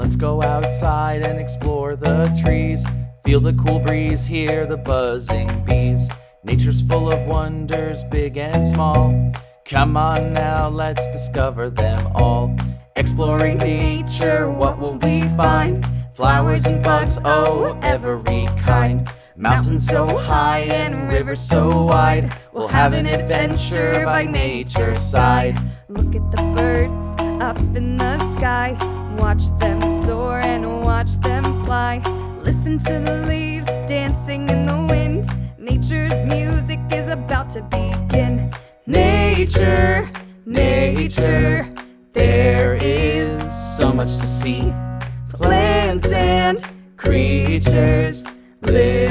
Let's go outside and explore the trees. Feel the cool breeze, hear the buzzing bees. Nature's full of wonders, big and small. Come on now, let's discover them all. Exploring nature, what will we find? Flowers and bugs, oh, every kind. Mountains so high and rivers so wide. We'll have an adventure by nature's side. Look at the birds up in the sky. Watch them soar and watch them fly. Listen to the leaves dancing in the wind. Nature's music is about to begin. Nature, nature, there is So much to see. plants and creatures live